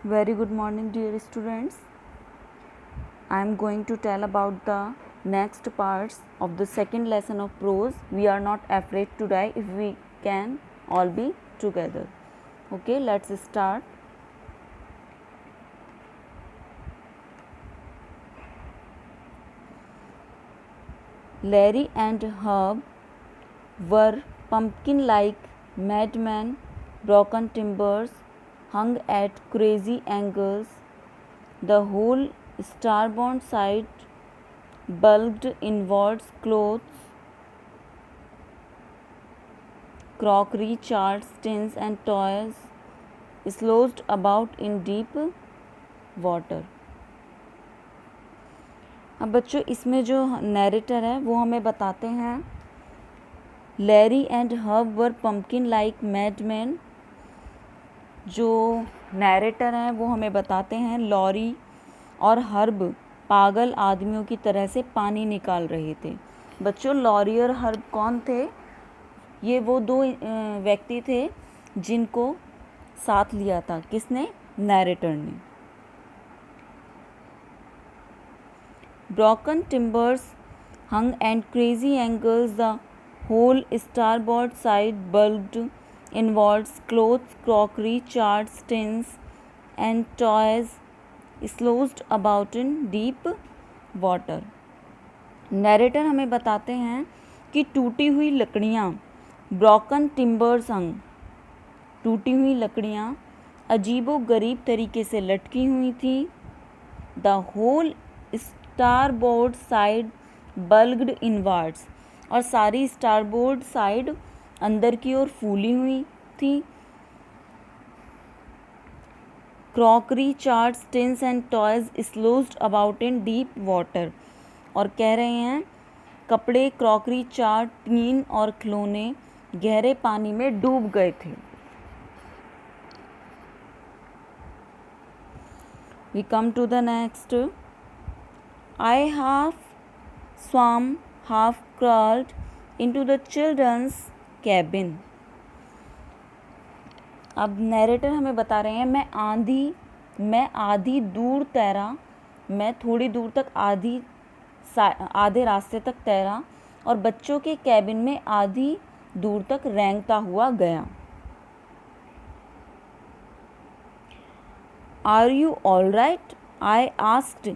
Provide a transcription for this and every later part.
Very good morning, dear students. I am going to tell about the next parts of the second lesson of prose. We are not afraid to die if we can all be together. Okay, let's start. Larry and Herb were pumpkin-like madmen, broken timbers hung at crazy angles. The whole starboard side bulged inwards, clothes, crockery, charts, tins and toys slooshed about in deep water. अब बच्चों इसमें जो narrator है वो हमें बताते हैं Larry and Herb were pumping like madman. जो नैरेटर हैं वो हमें बताते हैं लॉरी और हर्ब पागल आदमियों की तरह से पानी निकाल रहे थे। बच्चों लॉरी और हर्ब कौन थे? ये वो दो व्यक्ति थे जिनको साथ लिया था। किसने? नैरेटर ने। Broken timbers hung at crazy angles, the whole starboard side bulged inwards, clothes, crockery, charts, tins and toys slooshed about in deep water. Narrator हमें बताते हैं कि टूटी हुई लकड़ियाँ ब्रोकन टिम्बर्स हंग, टूटी हुई लकड़ियाँ अजीबो गरीब तरीके से लटकी हुई थी। The whole starboard side bulged inwards, और सारी स्टारबोर्ड साइड अंदर की ओर फूली हुई थी। Crockery, charts, tins and toys sloshed about in deep water, और कह रहे हैं कपड़े, क्रॉकरी, चार्ट, टीन और खिलौने गहरे पानी में डूब गए थे। We come to the next. I half swam, half crawled into the children's cabin. अब नैरेटर हमें बता रहे हैं मैं आधी दूर तैरा, मैं थोड़ी दूर तक आधे रास्ते तक तैरा और बच्चों के कैबिन में आधी दूर तक रेंगता हुआ गया। Are you all right? I asked.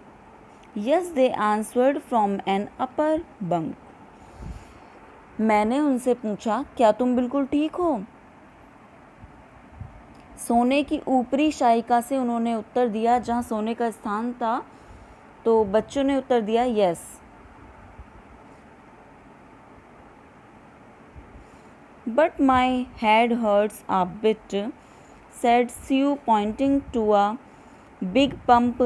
Yes, they answered from an upper bunk. मैंने उनसे पूछा, क्या तुम बिल्कुल ठीक हो? सोने की ऊपरी शायिका से उन्होंने उत्तर दिया, जहाँ सोने का स्थान था। तो बच्चों ने उत्तर दिया yes. But my head hurts a bit, said Sue, pointing to a big bump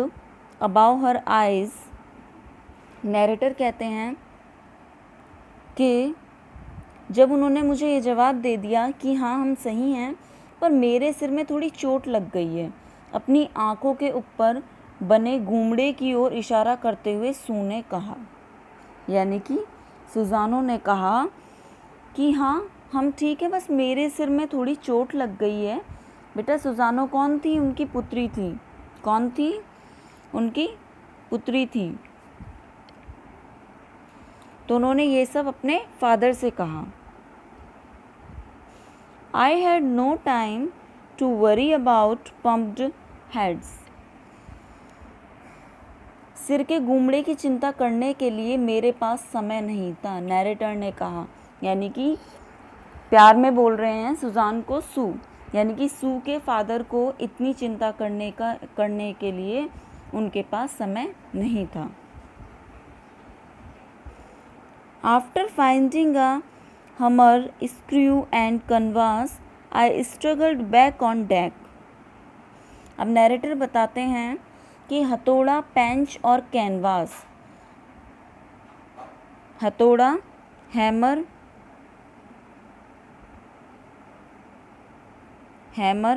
above her eyes. Narrator कहते हैं कि जब उन्होंने मुझे ये जवाब दे दिया कि हाँ हम सही हैं, पर मेरे सिर में थोड़ी चोट लग गई है। अपनी आँखों के ऊपर बने घूमड़े की ओर इशारा करते हुए सू ने कहा, यानी कि सुजानो ने कहा कि हाँ हम ठीक है, बस मेरे सिर में थोड़ी चोट लग गई है। बेटा सुजानो कौन थी? उनकी पुत्री थी। कौन थी? उनकी पुत्री थी। तो उन्होंने ये सब अपने फादर से कहा। I had no time to worry about pumped heads. सिर के घूमड़े की चिंता करने के लिए मेरे पास समय नहीं था, नैरेटर ने कहा। यानी कि प्यार में बोल रहे हैं सुजान को सू, यानी कि सू के फादर को इतनी चिंता करने के लिए उनके पास समय नहीं था। After finding a hammer, screw and canvas, I struggled back on deck. अब नैरेटर बताते हैं कि हथौड़ा, पेंच और कैनवास, हथौड़ा, हैमर,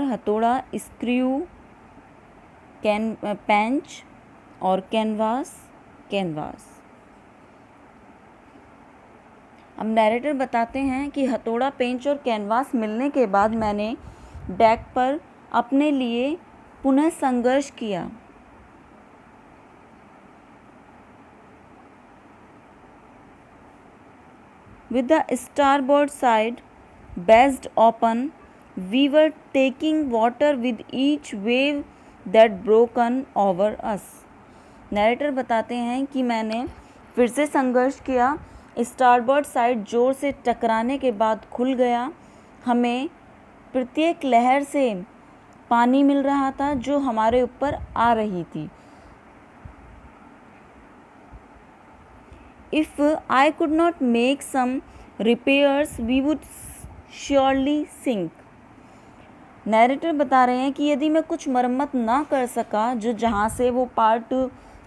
हथौड़ा, स्क्रू, पेंच और कैनवास। अब नैरेटर बताते हैं कि हथौड़ा, पेंच और कैनवास मिलने के बाद मैंने डेक पर अपने लिए पुनः संघर्ष किया। With the starboard side based open, we were taking water with each wave that broken over us. Narrator बताते हैं कि मैंने फिर से संघर्ष किया। स्टारबोर्ड साइड जोर से टकराने के बाद खुल गया। हमें प्रत्येक लहर से पानी मिल रहा था जो हमारे ऊपर आ रही थी। If I could not make some repairs, we would surely sink. Narrator बता रहे हैं कि यदि मैं कुछ मरम्मत ना कर सका, जो जहाँ से वो पार्ट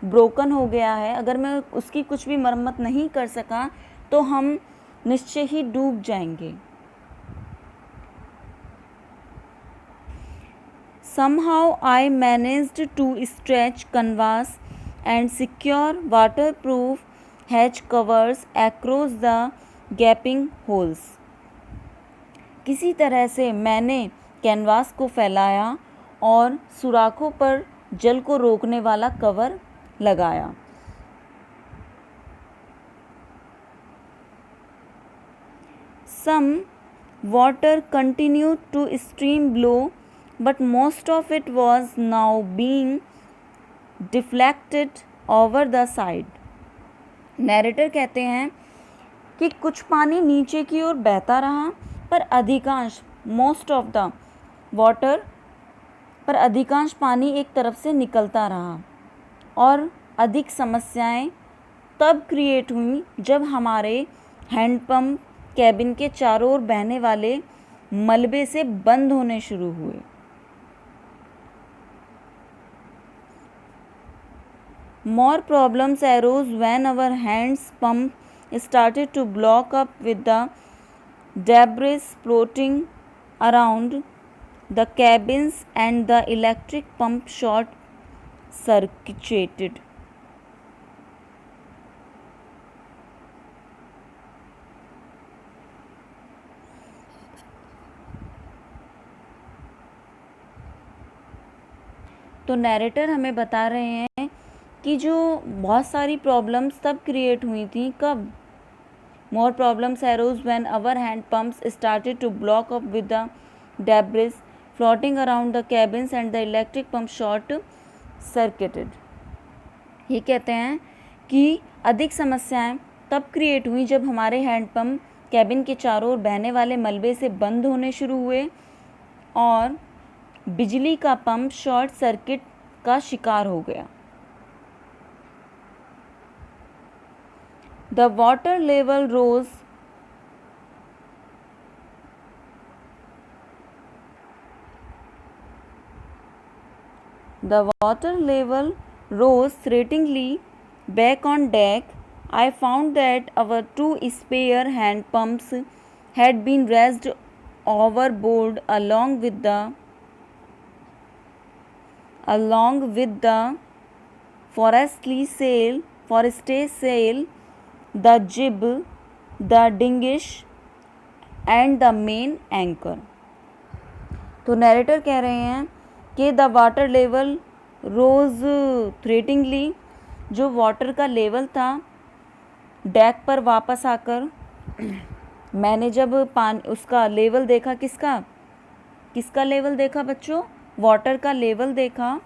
ब्रोकन हो गया है, अगर मैं उसकी कुछ भी मरम्मत नहीं कर सका तो हम निश्चय ही डूब जाएंगे। Somehow I managed to stretch canvas and secure waterproof hatch covers across the gaping holes. किसी तरह से मैंने कैनवास को फैलाया और सुराखों पर जल को रोकने वाला कवर लगाया। Some water continued to stream below, but most of it was now being deflected over the side. Narrator कहते हैं कि कुछ पानी नीचे की ओर बहता रहा, पर अधिकांश पानी एक तरफ से निकलता रहा। और अधिक समस्याएं तब क्रिएट हुई जब हमारे हैंडपम्प कैबिन के चारों ओर बहने वाले मलबे से बंद होने शुरू हुए। More problems arose when our hands pump started to block up with the debris floating around the cabins and the electric pump short circuited. तो नैरेटर हमें बता रहे हैं कि जो बहुत सारी प्रॉब्लम्स तब क्रिएट हुई थी, कब? More problems arose when our hand pumps started to block up with the debris floating around the cabins and the electric pump short circuited. ये कहते हैं कि अधिक समस्याएं तब क्रिएट हुई जब हमारे हैंडपम्प कैबिन के चारों ओर बहने वाले मलबे से बंद होने शुरू हुए और बिजली का पंप शॉर्ट सर्किट का शिकार हो गया। The water level rose threateningly back on deck. I found that our two spare hand pumps had been raised overboard along with the forestay sail, the jib, the dinghish and the main anchor. तो narrator कह रहे हैं कि the water level rose threateningly, जो water का level था deck पर वापस आकर मैंने जब उसका लेवल देखा, किसका लेवल देखा बच्चों? वाटर का लेवल देखा।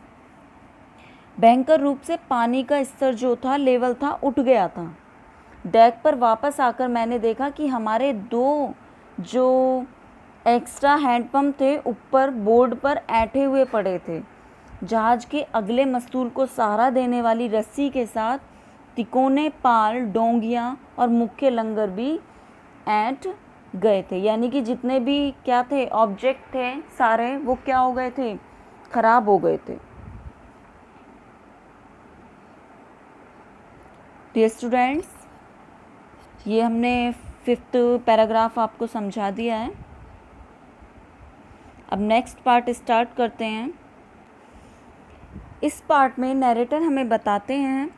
भयंकर रूप से पानी का स्तर जो था, लेवल था, उठ गया था। डेक पर वापस आकर मैंने देखा कि हमारे दो जो एक्स्ट्रा हैंडपम्प थे ऊपर बोर्ड पर ऐंठे हुए पड़े थे। जहाज के अगले मस्तूल को सहारा देने वाली रस्सी के साथ तिकोने, पाल, डोंगियाँ और मुख्य लंगर भी ऐंठ गए थे। यानी कि जितने भी क्या थे, ऑब्जेक्ट थे सारे, वो क्या हो गए थे? खराब हो गए थे। डियर स्टूडेंट्स, ये हमने 5th पैराग्राफ आपको समझा दिया है। अब नेक्स्ट पार्ट स्टार्ट करते हैं। इस पार्ट में नैरेटर हमें बताते हैं,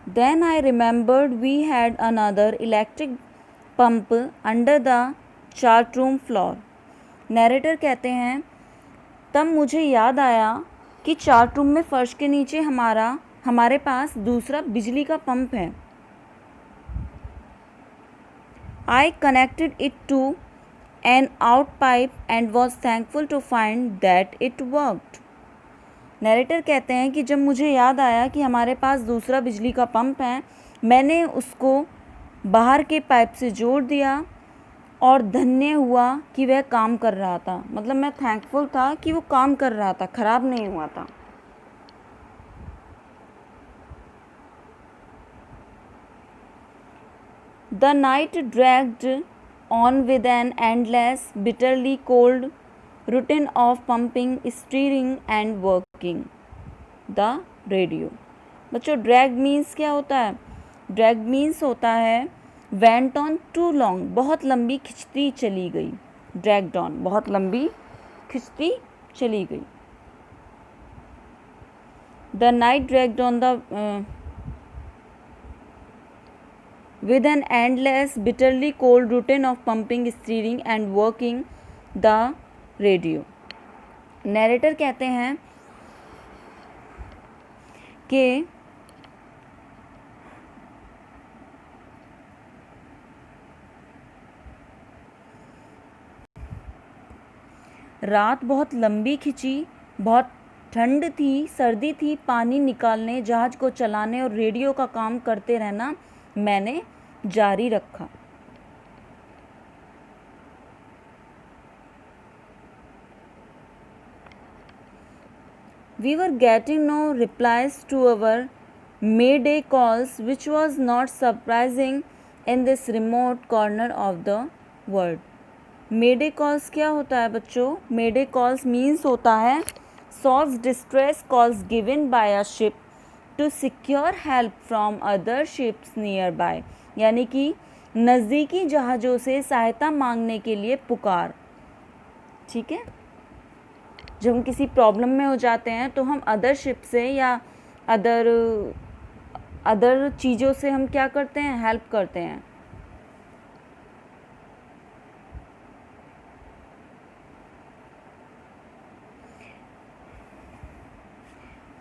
Then I remembered we had another electric pump under the chart room floor. Narrator कहते हैं तब मुझे याद आया कि चार्ट रूम में फर्श के नीचे हमारे पास दूसरा बिजली का पंप है। I connected it to an outpipe and was thankful to find that it worked. Narrator कहते हैं कि जब मुझे याद आया कि हमारे पास दूसरा बिजली का पंप है, मैंने उसको बाहर के पाइप से जोड़ दिया और धन्य हुआ कि वह काम कर रहा था। मतलब मैं थैंकफुल था कि वो काम कर रहा था, ख़राब नहीं हुआ था। The night dragged on with an endless, bitterly cold routine of pumping, steering and working the radio. बच्चों drag means क्या होता है? Drag means होता है went on too long, बहुत लंबी खिंचती चली गई। dragged on, बहुत लंबी खिंचती चली गई। The night dragged on with an endless, bitterly cold routine of pumping, steering and working the radio. Narrator कहते हैं कि रात बहुत लंबी खिंची, बहुत ठंड थी, सर्दी थी, पानी निकालने, जहाज को चलाने और रेडियो का काम करते रहना मैंने जारी रखा। We were getting no replies to our Mayday calls, which was not surprising in this remote corner of the world. Mayday calls क्या होता है बच्चों? Mayday calls means होता है SOS distress calls given by a ship to secure help from other ships nearby. यानी कि नज़दीकी जहाज़ों से सहायता मांगने के लिए पुकार। ठीक है, जब हम किसी प्रॉब्लम में हो जाते हैं तो हम अदर शिप से या अदर चीज़ों से हम क्या करते हैं? हेल्प करते हैं।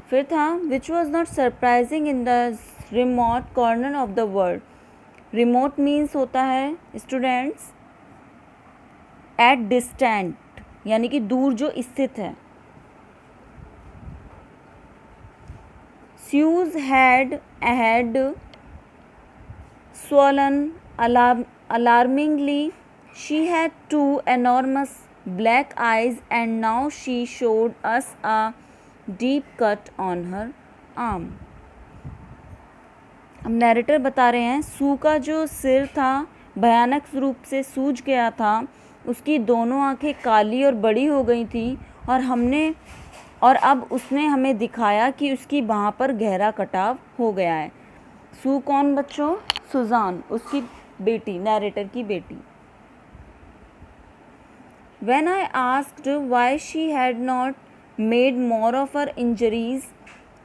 फिर था which was not surprising in the remote corner of the world. Remote means होता है स्टूडेंट्स एट डिस्टेंट, यानी कि दूर जो स्थित है। Sue's head had swollen alarmingly. She had two enormous black eyes and now she showed us a deep cut on her arm. अब narrator बता रहे हैं सू का जो सिर था भयानक रूप से सूज गया था, उसकी दोनों आंखें काली और बड़ी हो गई थी और अब उसने हमें दिखाया कि उसकी बाह पर गहरा कटाव हो गया है। सू कौन बच्चों? सुजान, उसकी बेटी, नैरेटर की बेटी। When I asked why she had not made more of her injuries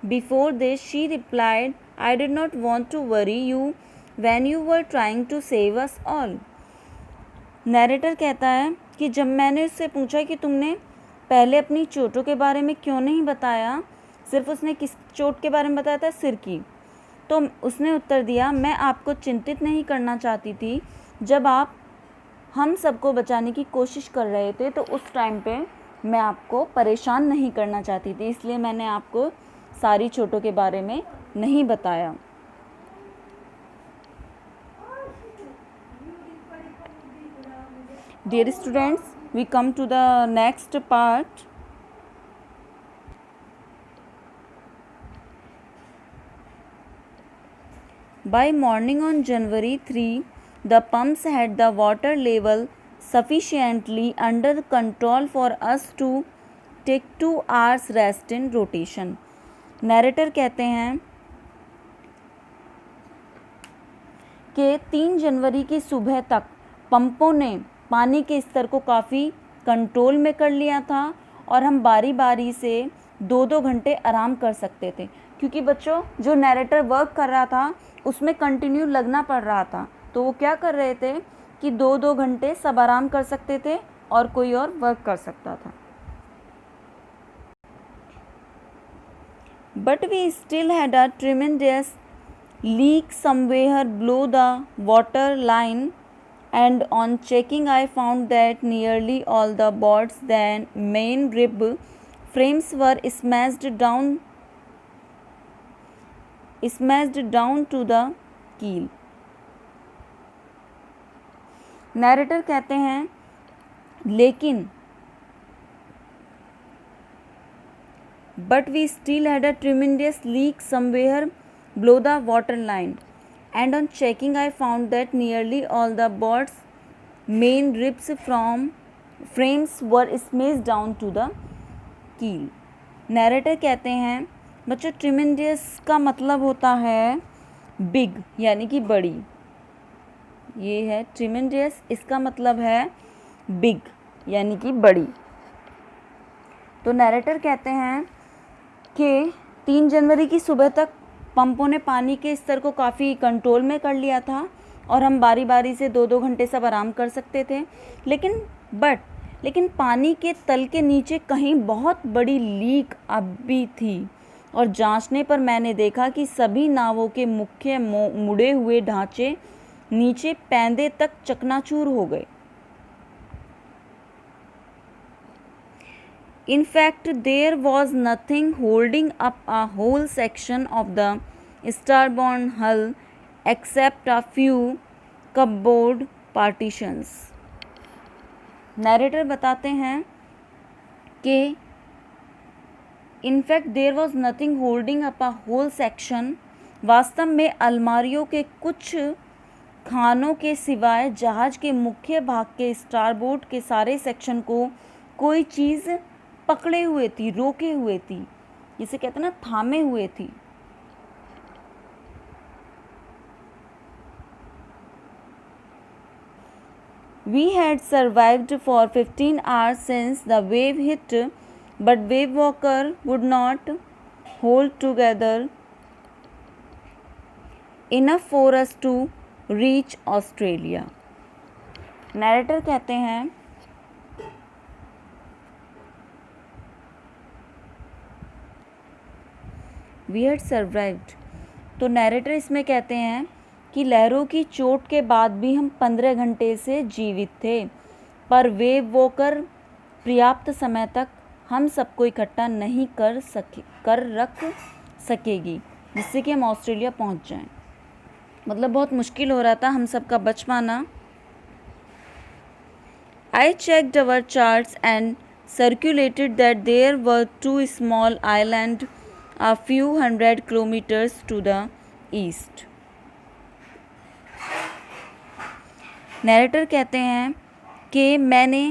before this, she replied, I did not want to worry you when you were trying to save us all. Narrator कहता है कि जब मैंने उससे पूछा कि तुमने पहले अपनी चोटों के बारे में क्यों नहीं बताया, सिर्फ उसने किस चोट के बारे में बताया था? सिर की। तो उसने उत्तर दिया, मैं आपको चिंतित नहीं करना चाहती थी। जब आप हम सबको बचाने की कोशिश कर रहे थे तो उस टाइम पे मैं आपको परेशान नहीं करना चाहती थी, इसलिए मैंने आपको सारी चोटों के बारे में नहीं बताया। Dear students, we come to the next part. By morning on January 3, the pumps had the water level sufficiently under control for us to take 2 hours rest in rotation. Narrator कहते हैं कि 3 जनवरी की सुबह तक पंपों ने पानी के स्तर को काफ़ी कंट्रोल में कर लिया था और हम बारी बारी से 2-2 घंटे आराम कर सकते थे, क्योंकि बच्चों जो नैरेटर वर्क कर रहा था उसमें कंटिन्यू लगना पड़ रहा था। तो वो क्या कर रहे थे कि 2-2 घंटे सब आराम कर सकते थे और कोई और वर्क कर सकता था। but we still had a tremendous leak somewhere below the water line, and on checking I found that nearly all the board's then main rib frames were smashed down to the keel. Narrator कहते हैं लेकिन but we still had a tremendous leak somewhere below the water line, and on checking I found that nearly all the board's main ribs from frames were smashed down to the keel. Narrator कहते हैं बच्चों tremendous का मतलब होता है big यानी कि बड़ी, ये है ट्रिमेंडियस, इसका मतलब है बिग यानी कि बड़ी। तो नैरेटर कहते हैं कि 3 जनवरी की सुबह तक पंपों ने पानी के स्तर को काफ़ी कंट्रोल में कर लिया था और हम बारी बारी से 2-2 घंटे सब आराम कर सकते थे, लेकिन पानी के तल के नीचे कहीं बहुत बड़ी लीक अब भी थी, और जांचने पर मैंने देखा कि सभी नावों के मुख्य मुड़े हुए ढांचे नीचे पैंदे तक चकनाचूर हो गए। In fact, there was nothing holding up a whole section of the starboard hull except a few cupboard partitions. Narrator बताते हैं कि In fact, there was nothing holding up a whole section. वास्तव में अलमारियों के कुछ खानों के सिवाय जहाज के मुख्य भाग के स्टारबोर्ड के सारे सेक्शन को कोई चीज़ पकड़े हुए थी, रोके हुए थी, जिसे कहते हैं ना थामे हुए थी। We had survived for 15 hours since the wave hit, but wave walker would not hold together enough for us to reach Australia. Narrator कहते हैं We had survived, तो नैरेटर इसमें कहते हैं कि लहरों की चोट के बाद भी हम 15 घंटे से जीवित थे, पर वेव वॉकर पर्याप्त समय तक हम सबको इकट्ठा नहीं कर रख सकेगी जिससे कि हम ऑस्ट्रेलिया पहुंच जाएं। मतलब बहुत मुश्किल हो रहा था हम सबका बच पाना। I checked our charts and circulated that there were 2 small islands a few hundred kilometers to the east. Narrator कहते हैं कि मैंने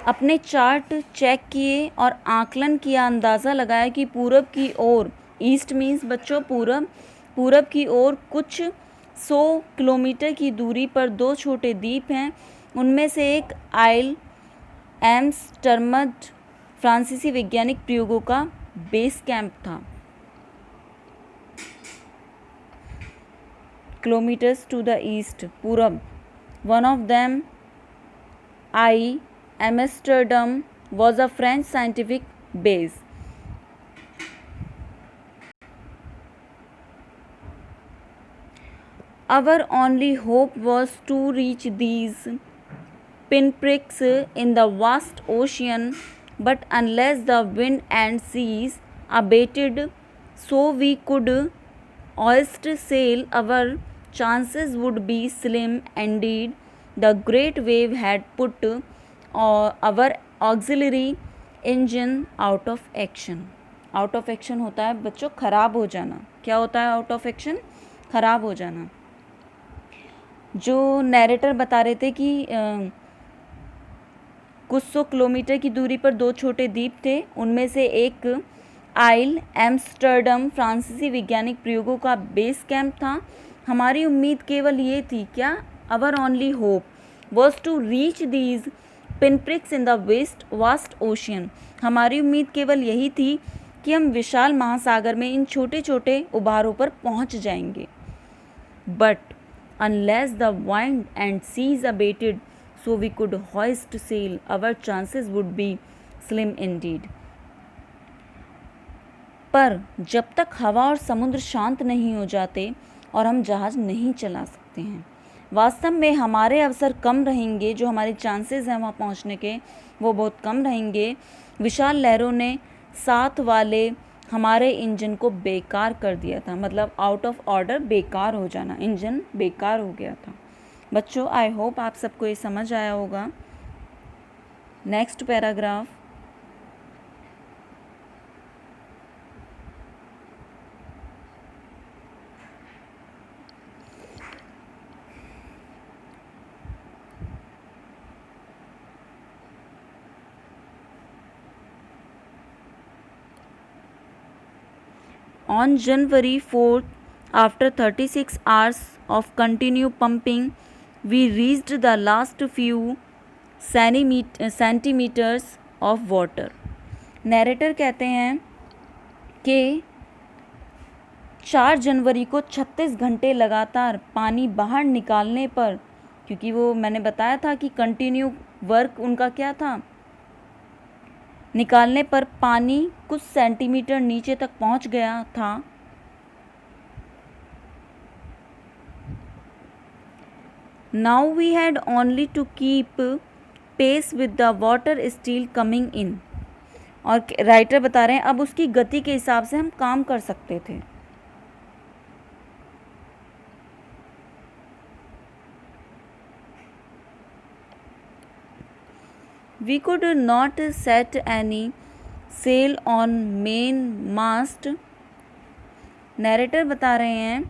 अपने चार्ट चेक किए और आकलन किया, अंदाज़ा लगाया कि पूरब की ओर, ईस्ट मीन्स बच्चों पूरब की ओर कुछ 100 किलोमीटर की दूरी पर 2 छोटे द्वीप हैं। उनमें से एक आइल एम्स्टर्मड फ्रांसीसी वैज्ञानिक प्रयोगों का बेस कैंप था। किलोमीटर्स टू द ईस्ट, पूरब। One of them, Amsterdam, was a French scientific base. Our only hope was to reach these pinpricks in the vast ocean, but unless the wind and seas abated so we could hoist sail, our chances would be slim indeed. The great wave had put our auxiliary engine out of action. Out of action होता है बच्चों ख़राब हो जाना। क्या होता है out of action? ख़राब हो जाना। जो नैरेटर बता रहे थे कि कुछ 100 किलोमीटर की दूरी पर 2 छोटे द्वीप थे, उनमें से एक आइल एम्स्टर्डम फ्रांसीसी वैज्ञानिक प्रयोगों का बेस कैंप था। हमारी उम्मीद केवल ये थी, क्या? Our only hope was to reach these pinpricks in the vast ocean. हमारी उम्मीद केवल यही थी कि हम विशाल महासागर में इन छोटे छोटे उभारों पर पहुंच जाएंगे। But unless the wind and seas abated so we could hoist sail, our chances would be slim indeed. पर जब तक हवा और समुद्र शांत नहीं हो जाते और हम जहाज़ नहीं चला सकते हैं। वास्तव में हमारे अवसर कम रहेंगे, जो हमारे चांसेस हैं वहाँ पहुँचने के वो बहुत कम रहेंगे। विशाल लहरों ने साथ वाले हमारे इंजन को बेकार कर दिया था, मतलब आउट ऑफ ऑर्डर, बेकार हो जाना, इंजन बेकार हो गया था। बच्चों, आई होप आप सबको ये समझ आया होगा। Next paragraph. On January 4th, after 36 hours of continued pumping, we reached the last few centimeters of water. Narrator कहते हैं कि 4 जनवरी को 36 घंटे लगातार पानी बाहर निकालने पर, क्योंकि वो मैंने बताया था कि कंटिन्यू वर्क उनका क्या था, निकालने पर पानी कुछ सेंटीमीटर नीचे तक पहुंच गया था। Now we had only to keep pace with the water still coming in. और राइटर बता रहे हैं अब उसकी गति के हिसाब से हम काम कर सकते थे। We could not set any sail on main mast. Narrator बता रहे हैं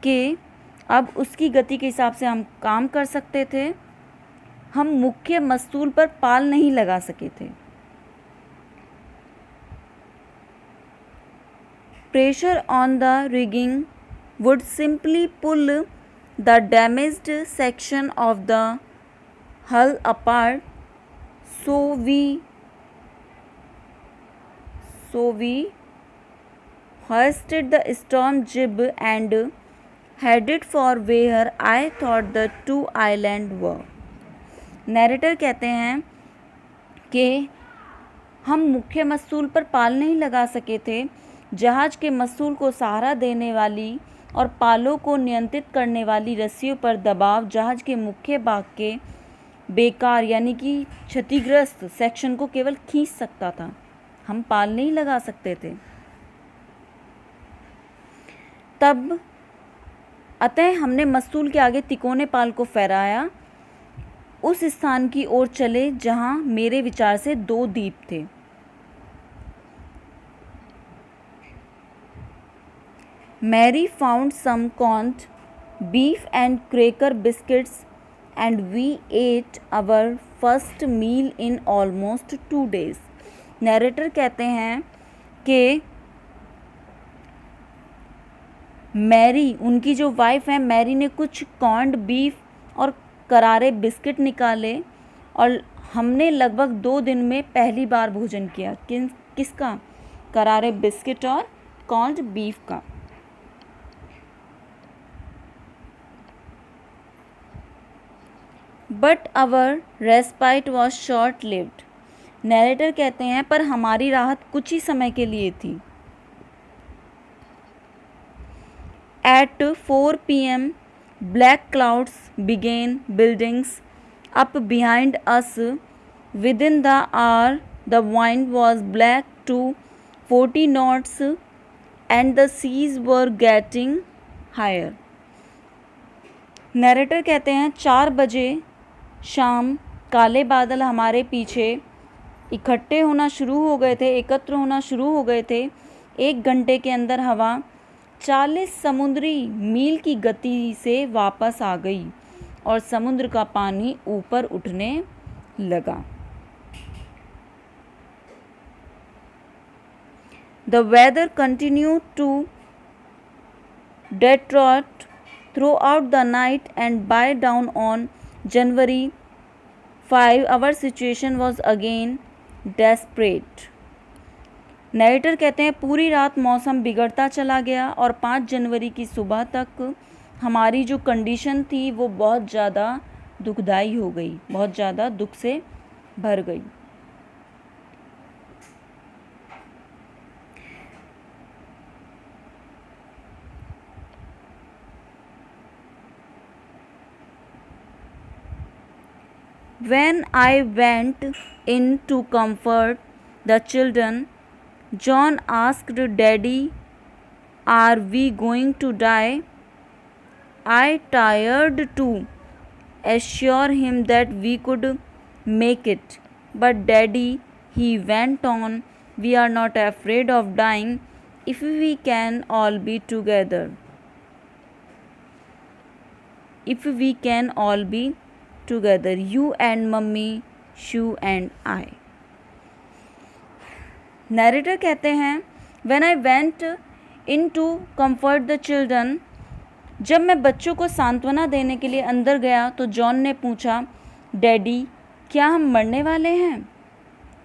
कि अब उसकी गति के हिसाब से हम काम कर सकते थे, हम मुख्य मस्तूल पर पाल नहीं लगा सके थे। Pressure on the rigging would simply pull the damaged section of the hull apart. So we hoisted the storm jib and headed for where I thought the two islands were. Narrator कहते हैं कि हम मुख्य मस्तूल पर पाल नहीं लगा सके थे। जहाज़ के मस्तूल को सहारा देने वाली और पालों को नियंत्रित करने वाली रस्सियों पर दबाव जहाज़ के मुख्य भाग के बेकार यानी कि क्षतिग्रस्त सेक्शन को केवल खींच सकता था, हम पाल नहीं लगा सकते थे। तब अतः हमने मस्तूल के आगे तिकोने पाल को फहराया, उस स्थान की ओर चले जहां मेरे विचार से 2 द्वीप थे। Mary found some corned beef and cracker biscuits and we ate our first meal in almost 2 days. Narrator कहते हैं कि मैरी, उनकी जो वाइफ है मैरी, ने कुछ कॉर्न्ड बीफ और करारे बिस्किट निकाले और हमने लगभग 2 दिन में पहली बार भोजन किया। किसका? करारे बिस्किट और कॉर्न्ड बीफ का। But our respite was short lived. Narrator कहते हैं पर हमारी राहत कुछ ही समय के लिए थी। At 4 PM black clouds began buildings up behind us. Within the hour the wind was black to 40 knots and the seas were getting higher. Narrator कहते हैं 4 बजे शाम काले बादल हमारे पीछे इकट्ठे होना शुरू हो गए थे, एकत्र होना शुरू हो गए थे। 1 घंटे के अंदर हवा 40 समुद्री मील की गति से वापस आ गई और समुद्र का पानी ऊपर उठने लगा। The weather continued to deteriorate throughout the night and by dawn on January 5 our situation was again desperate. Narrator कहते हैं पूरी रात मौसम बिगड़ता चला गया और 5 जनवरी की सुबह तक हमारी जो कंडीशन थी वो बहुत ज़्यादा दुखदाई हो गई, बहुत ज़्यादा दुख से भर गई। When I went in to comfort the children, John asked Daddy, "Are we going to die?" I tried to assure him that we could make it. "But Daddy," he went on, "we are not afraid of dying if we can all be together. If we can all be together, you and Mummy, Shu and I." Narrator कहते हैं, When I went in to comfort the children, जब मैं बच्चों को सांत्वना देने के लिए अंदर गया तो जॉन ने पूछा, "डैडी, क्या हम मरने वाले हैं?"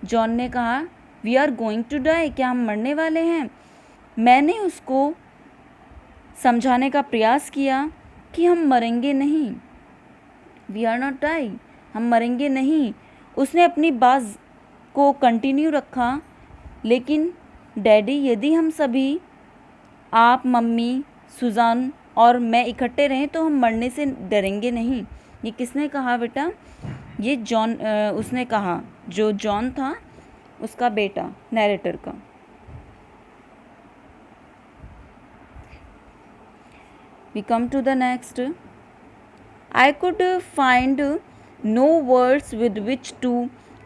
जॉन ने कहा, "we are going to die." क्या हम मरने वाले हैं? मैंने उसको समझाने का प्रयास किया कि हम मरेंगे नहीं। वी आर नॉट डाई, हम मरेंगे नहीं। उसने अपनी बात को कंटिन्यू रखा, लेकिन डैडी, यदि हम सभी, आप, मम्मी, सुजान और मैं इकट्ठे रहें तो हम मरने से डरेंगे नहीं। ये किसने कहा बेटा? ये जॉन, उसने कहा, जो जॉन था उसका बेटा, नैरेटर का। We come to the next. I could find no words with which to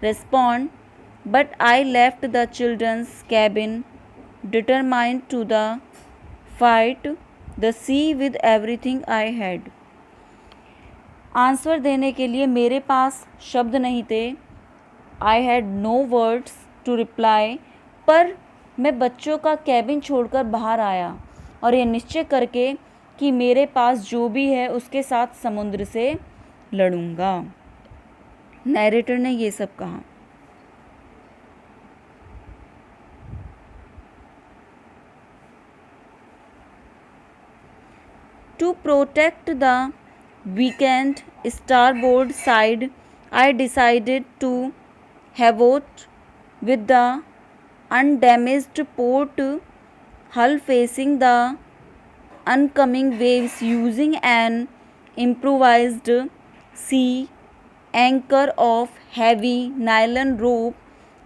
respond, but I left the children's cabin determined to fight the sea with everything I had. Answer देने के लिए मेरे पास शब्द नहीं थे। I had no words to reply, पर मैं बच्चों का कैबिन छोड़कर बाहर आया और यह निश्चय करके कि मेरे पास जो भी है उसके साथ समुद्र से लड़ूंगा। नैरेटर ने ये सब कहा। To protect the weakened starboard side, I decided to pivot with the undamaged port hull facing the oncoming waves, using an improvised sea anchor of heavy nylon rope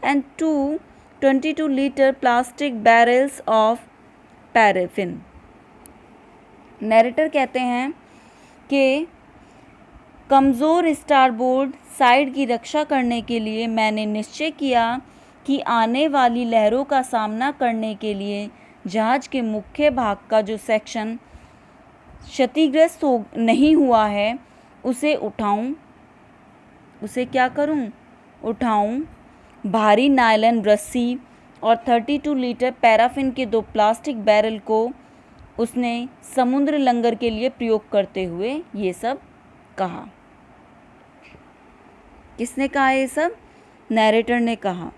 and two 22-liter plastic barrels of paraffin. Narrator कहते हैं कि कमज़ोर starboard side की रक्षा करने के लिए मैंने निश्चय किया कि आने वाली लहरों का सामना करने के लिए जहाज़ के मुख्य भाग का जो सेक्शन क्षतिग्रस्त नहीं हुआ है उसे उठाऊं। उसे क्या करूं? उठाऊं। भारी नायलन रस्सी और 32 लीटर पैराफिन के 2 प्लास्टिक बैरल को उसने समुद्र लंगर के लिए प्रयोग करते हुए ये सब कहा। किसने कहा ये सब? नैरेटर ने कहा।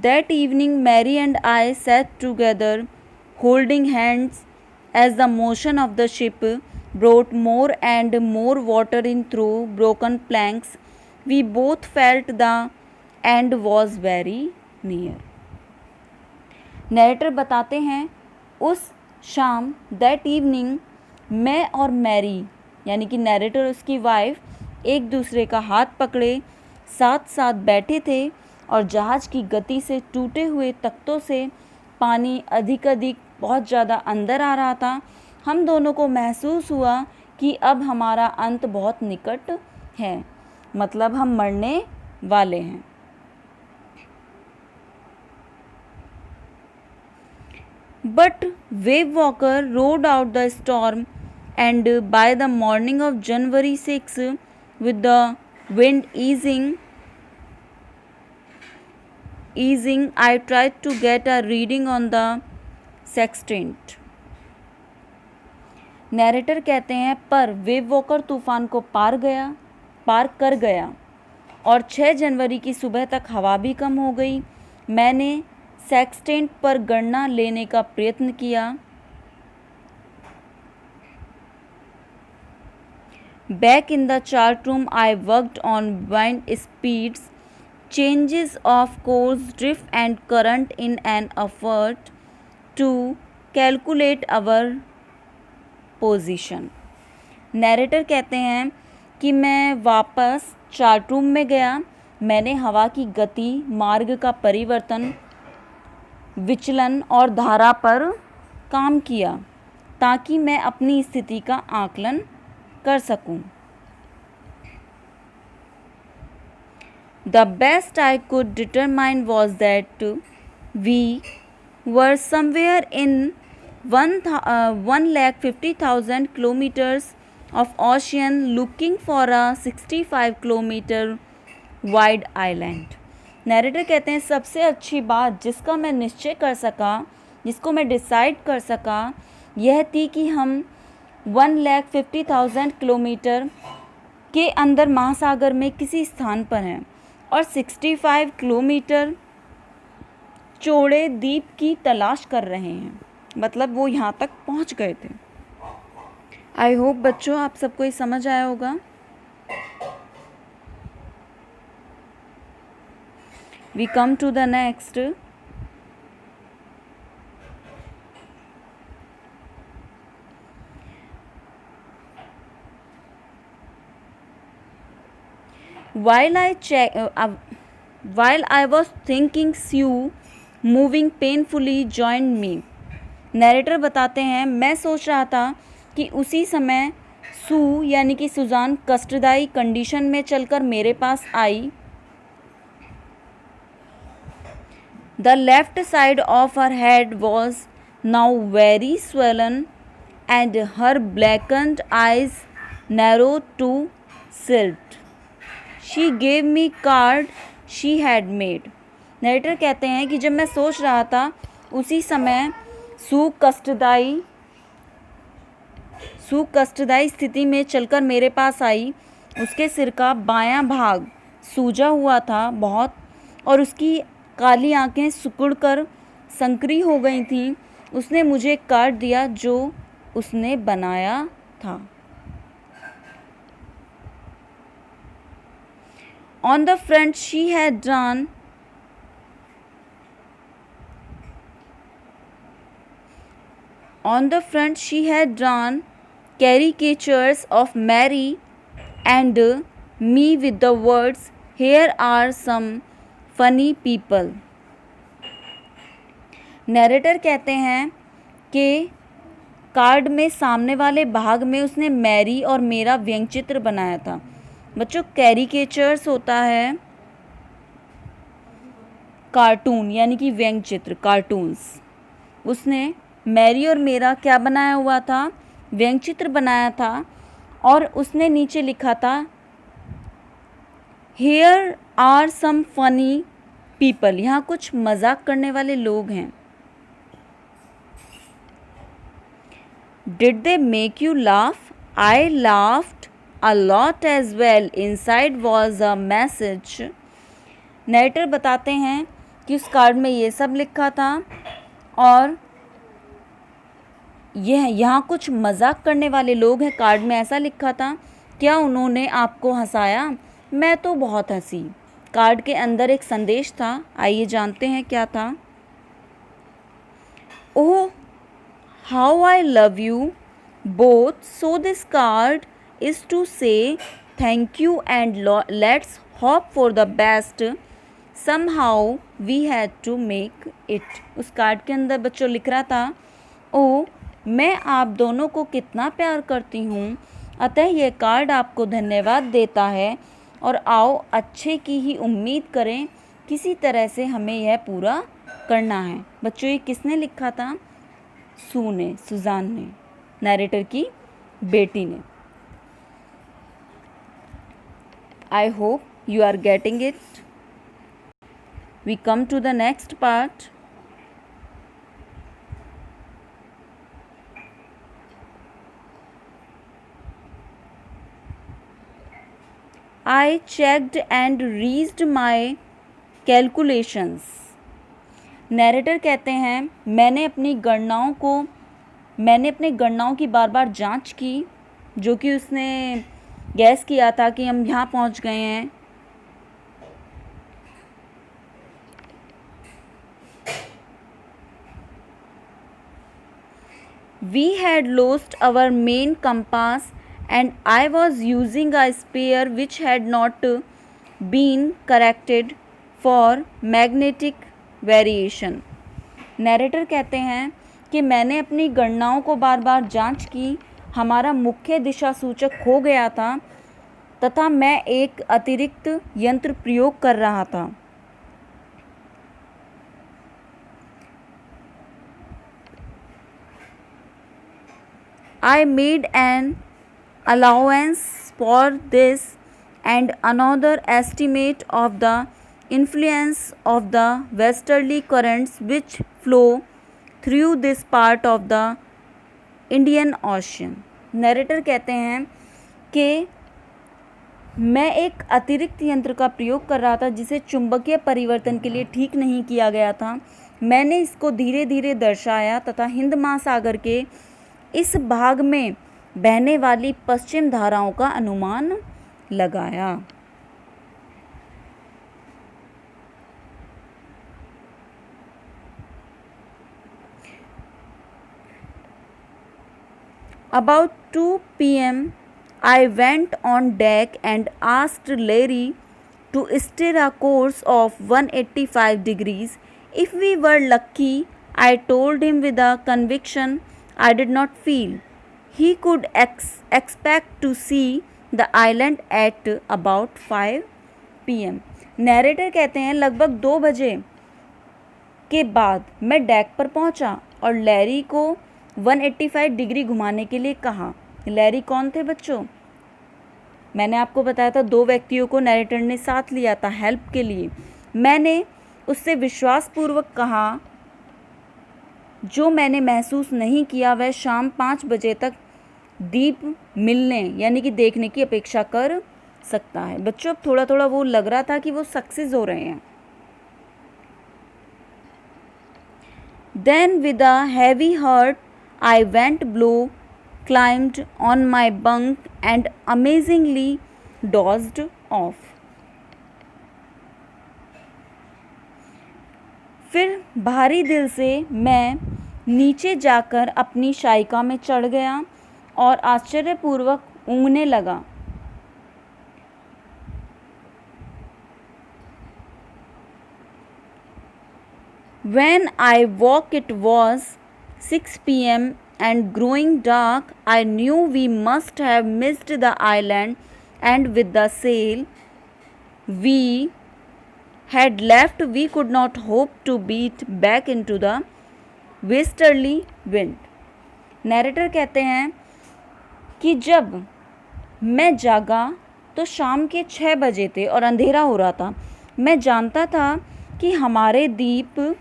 That evening Mary and I sat together, holding hands, as the motion of the ship brought more and more water in through broken planks. We both felt the end was very near. Narrator बताते हैं, उस शाम, that evening, मैं और Mary यानी कि narrator उसकी wife एक दूसरे का हाथ पकड़े साथ साथ बैठे थे और जहाज़ की गति से टूटे हुए तख्तों से पानी अधिक बहुत ज़्यादा अंदर आ रहा था। हम दोनों को महसूस हुआ कि अब हमारा अंत बहुत निकट है, मतलब हम मरने वाले हैं। But Wave Walker rode out the storm, and by the morning of January 6, with the wind easing, I tried to get a reading on the sextant. Narrator कहते हैं, पर वेव वॉकर तूफान को पार कर गया और 6 जनवरी की सुबह तक हवा भी कम हो गई। मैंने सेक्सटेंट पर गणना लेने का प्रयत्न किया। Back in the chart room, I worked on wind speeds, changes of course, drift and current in an effort to calculate our position. Narrator कहते हैं कि मैं वापस चार्ट रूम में गया। मैंने हवा की गति, मार्ग का परिवर्तन, विचलन और धारा पर काम किया ताकि मैं अपनी स्थिति का आकलन कर सकूं। The best I could determine was that we were somewhere in 150,000 kilometers of ocean looking for a 65 kilometer wide island. Narrator कहते हैं सबसे अच्छी बात जिसका मैं निश्चय कर सका, जिसको मैं डिसाइड कर सका, यह थी कि हम 150,000 किलोमीटर के अंदर महासागर में किसी स्थान पर हैं और 65 किलोमीटर चौड़े द्वीप की तलाश कर रहे हैं। मतलब वो यहाँ तक पहुँच गए थे। आई होप बच्चों आप सबको ये समझ आया होगा। We come to the next. While I was thinking, Sue, moving painfully, joined me. Narrator बताते हैं मैं सोच रहा था कि उसी समय सू यानी कि सुजान कष्टदायी कंडीशन में चलकर मेरे पास आई। The left side of her head was now very swollen and her blackened eyes narrowed to slit. She gave me card she had made. Narrator कहते हैं कि जब मैं सोच रहा था उसी समय सू कष्टदायी स्थिति में चलकर मेरे पास आई। उसके सिर का बायां भाग सूजा हुआ था बहुत और उसकी काली आंखें सिकुड़कर संकरी हो गई थीं। उसने मुझे एक कार्ड दिया जो उसने बनाया था। On the front she had drawn caricatures of Mary and me with the words, "Here are some funny people." Narrator कहते हैं कि कार्ड में सामने वाले भाग में उसने मैरी और मेरा व्यंग चित्र बनाया था। बच्चों कैरिकेचर्स होता है कार्टून यानी कि व्यंग चित्र, कार्टून्स। उसने मैरी और मेरा क्या बनाया हुआ था? व्यंग चित्र बनाया था और उसने नीचे लिखा था here are some funny people, यहाँ कुछ मजाक करने वाले लोग हैं। Did they make you laugh? I laughed a lot as well. Inside was a message. Narrator बताते हैं कि उस कार्ड में ये सब लिखा था और यहाँ कुछ मजाक करने वाले लोग हैं। कार्ड में ऐसा लिखा था। क्या उन्होंने आपको हंसाया? मैं तो बहुत हंसी। कार्ड के अंदर एक संदेश था, आइए जानते हैं क्या था। Oh how I love you both, so this card is to say thank you and let's hope for the best. Somehow we had to make it. उस कार्ड के अंदर बच्चों लिख रहा था, ओ मैं आप दोनों को कितना प्यार करती हूँ, अतः यह कार्ड आपको धन्यवाद देता है और आओ अच्छे की ही उम्मीद करें, किसी तरह से हमें यह पूरा करना है। बच्चों ये किसने लिखा था? सू ने, सुजान ने, नरेटर की बेटी ने। I hope you are getting it. We come to the next part. I checked and reached my calculations. Narrator कहते हैं मैंने अपनी गणनाओं की बार बार जांच की, जो कि उसने गैस किया था कि हम यहाँ पहुँच गए हैं। We had lost our main compass and I was using a spare which had not been corrected for magnetic variation. Narrator कहते हैं कि मैंने अपनी गणनाओं को बार बार जांच की, हमारा मुख्य दिशा सूचक खो गया था तथा मैं एक अतिरिक्त यंत्र प्रयोग कर रहा था. I made an allowance for this and another estimate of the influence of the westerly currents which flow through this part of the Indian Ocean. Narrator कहते हैं कि मैं एक अतिरिक्त यंत्र का प्रयोग कर रहा था जिसे चुंबकीय परिवर्तन के लिए ठीक नहीं किया गया था. मैंने इसको धीरे धीरे दर्शाया तथा हिंद महासागर के इस भाग में बहने वाली पश्चिम धाराओं का अनुमान लगाया. About 2 p.m. I went on deck and asked Larry to steer a course of 185 degrees. If we were lucky, I told him with a conviction I did not feel, he could expect to see the island at about 5 p.m. Narrator कहते हैं लगभग 2 बजे के बाद मैं deck पर पहुंचा और लैरी को 185 डिग्री घुमाने के लिए कहा. लैरी कौन थे बच्चों? मैंने आपको बताया था 2 व्यक्तियों को नैरेटर ने साथ लिया था हेल्प के लिए. मैंने उससे विश्वासपूर्वक कहा जो मैंने महसूस नहीं किया वह शाम 5 बजे तक दीप मिलने यानी कि देखने की अपेक्षा कर सकता है. बच्चों अब थोड़ा थोड़ा वो लग रहा था कि वो सक्सेस हो रहे हैं. Then with a heavy heart I went below, climbed on my bunk and amazingly dozed off. फिर भारी दिल से मैं नीचे जाकर अपनी शायिका में चढ़ गया और आश्चर्यपूर्वक ऊँघने लगा. When I woke it was 6 p.m. and growing dark. I knew we must have missed the island and with the sail we had left we could not hope to beat back into the westerly wind. Narrator कहते हैं कि जब मैं जागा तो शाम के 6 बजे थे और अंधेरा हो रहा था. मैं जानता था कि हमारे द्वीप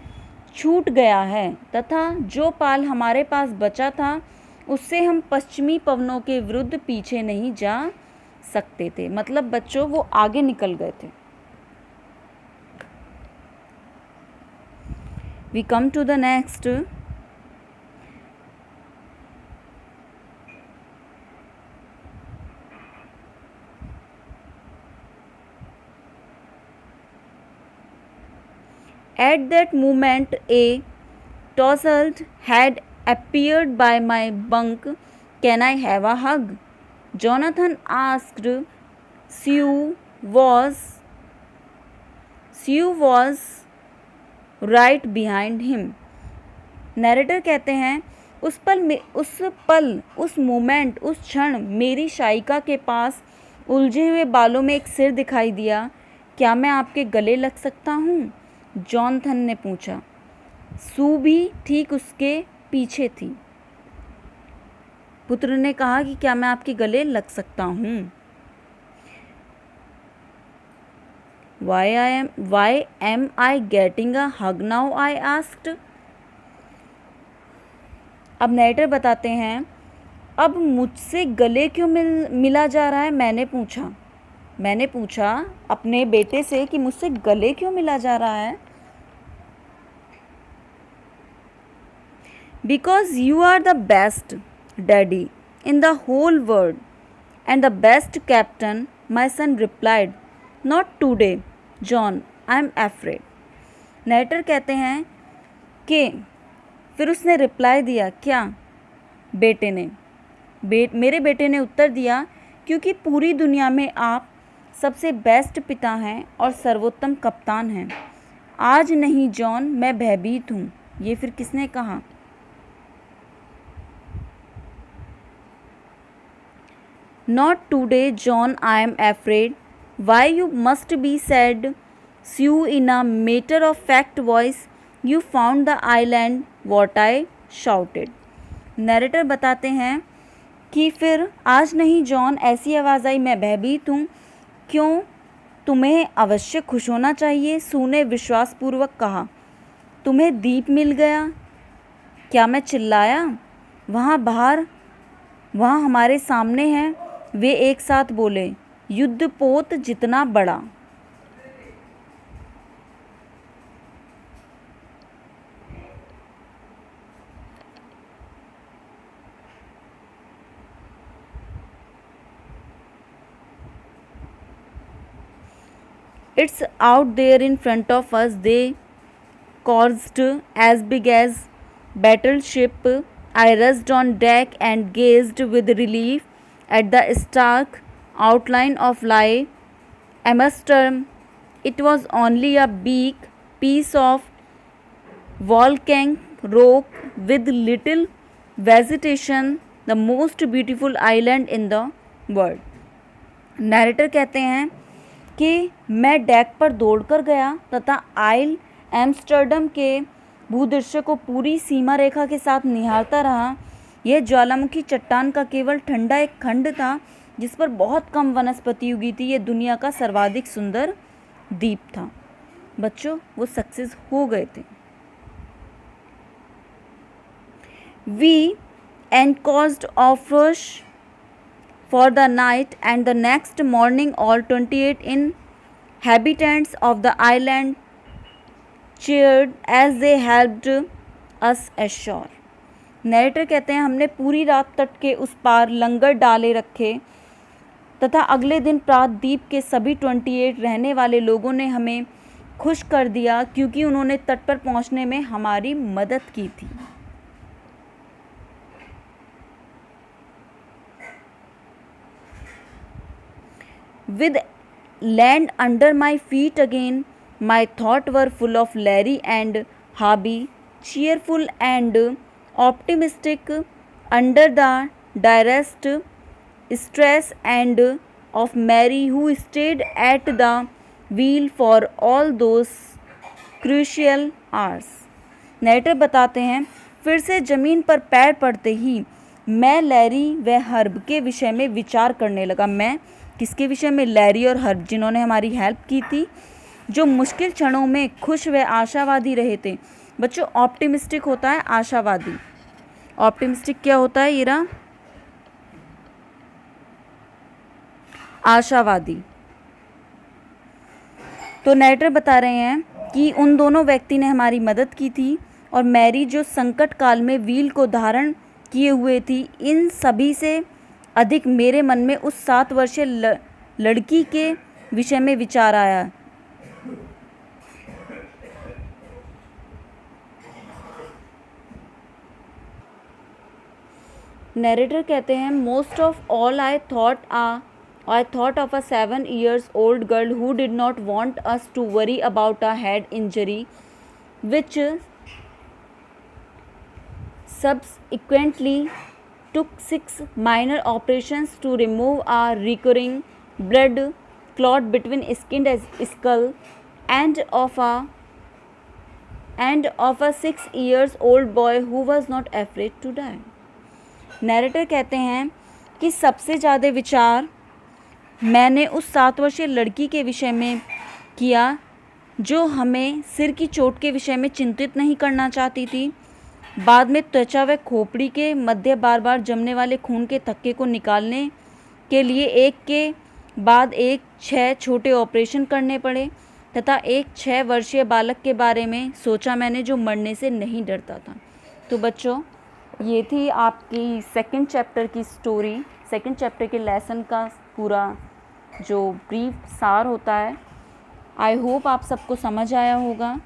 छूट गया है तथा जो पाल हमारे पास बचा था उससे हम पश्चिमी पवनों के विरुद्ध पीछे नहीं जा सकते थे. मतलब बच्चों वो आगे निकल गए थे. We come to the next. At that moment a tousled head appeared by my bunk. Can I have a hug? Jonathan asked. Sue was right behind him. Narrator कहते हैं उस मोमेंट उस क्षण मेरी शायिका के पास उलझे हुए बालों में एक सिर दिखाई दिया. क्या मैं आपके गले लग सकता हूँ? जॉनथन ने पूछा. सू भी ठीक उसके पीछे थी. पुत्र ने कहा कि क्या मैं आपके गले लग सकता हूँ? Why am I getting a hug now? I asked. अब नैरेटर बताते हैं अब मुझसे गले क्यों मिला जा रहा है. मैंने पूछा अपने बेटे से कि मुझसे गले क्यों मिला जा रहा है. Because you are the best daddy in the whole world and the best captain, my son replied. Not today, John, I am afraid. Narrator कहते हैं कि फिर उसने रिप्लाई दिया क्या बेटे ने मेरे बेटे ने उत्तर दिया, क्योंकि पूरी दुनिया में आप सबसे बेस्ट पिता हैं और सर्वोत्तम कप्तान हैं। आज नहीं जॉन, मैं भयभीत हूँ। ये फिर किसने कहा? Not today, John, I am afraid. Why you must be said, Sue in a matter-of-fact voice. You found the island, what I shouted. Narrator बताते हैं कि फिर आज नहीं जॉन, ऐसी आवाज़ आई, मैं भयभीत हूँ। क्यों? तुम्हें अवश्य खुश होना चाहिए, सू ने विश्वासपूर्वक कहा। तुम्हें द्वीप मिल गया। क्या मैं चिल्लाया? वहाँ बाहर, वहाँ हमारे सामने है। वे एक साथ बोले, युद्धपोत जितना बड़ा। It's out there in front of us, they caused as big as battleship. I rushed on deck and gazed with relief at the stark outline of Lie Amsterdam. It was only a big piece of volcanic rock with little vegetation, the most beautiful island in the world. Narrator कहते हैं कि मैं deck पर दौड़कर गया तथा आइल Amsterdam के भूदृश्य को पूरी सीमा रेखा के साथ निहारता रहा। यह ज्वालामुखी चट्टान का केवल ठंडा एक खंड था जिस पर बहुत कम वनस्पति उगी थी। यह दुनिया का सर्वाधिक सुंदर द्वीप था। बच्चों, वो सक्सेस हो गए थे। We encouraged offrush for the night, and the next morning all 28 inhabitants of the island cheered as they helped us ashore. Narrator कहते हैं, हमने पूरी रात तट के उस पार लंगर डाले रखे तथा अगले दिन प्रात द्वीप के सभी 28 रहने वाले लोगों ने हमें खुश कर दिया, क्योंकि उन्होंने तट पर पहुंचने में हमारी मदद की थी। With land under my feet again, my thoughts were full of Larry and Harvey, cheerful and optimistic under the direst stress, and of Mary, who stayed at the wheel for all those crucial hours. Narrator बताते हैं, फिर से ज़मीन पर पैर पड़ते ही मैं Larry व हर्ब के विषय में विचार करने लगा। मैं किसके विषय में? लैरी और हर्ब, जिन्होंने हमारी हेल्प की थी, जो मुश्किल क्षणों में खुश व आशावादी रहे थे। बच्चों, ऑप्टिमिस्टिक होता है आशावादी। ऑप्टिमिस्टिक क्या होता है? ये रहा आशावादी। तो नरेटर बता रहे हैं कि उन दोनों व्यक्ति ने हमारी मदद की थी, और मैरी जो संकट काल में व्हील को धारण किए हुए थी। इन सभी से अधिक मेरे मन में उस 7 वर्षीय लड़की के विषय में विचार आया। नरेटर कहते हैं, most of all I thought of a 7 years old girl who did not want us to worry about a head injury, which subsequently took 6 minor operations to remove a recurring blood clot between skin and skull, and of a 6 years old boy who was not afraid to die. Narrator कहते हैं कि सबसे ज़्यादा विचार मैंने उस 7 वर्षीय लड़की के विषय में किया जो हमें सिर की चोट के विषय में चिंतित नहीं करना चाहती थी। बाद में त्वचा व खोपड़ी के मध्य बार बार जमने वाले खून के थक्के को निकालने के लिए एक के बाद एक 6 छोटे ऑपरेशन करने पड़े, तथा एक 6 वर्षीय बालक के बारे में सोचा मैंने जो मरने से नहीं डरता था। तो बच्चों, ये थी आपकी सेकंड चैप्टर की स्टोरी, सेकंड चैप्टर के लेसन का पूरा जो ब्रीफ सार होता है। आई होप आप सबको समझ आया होगा।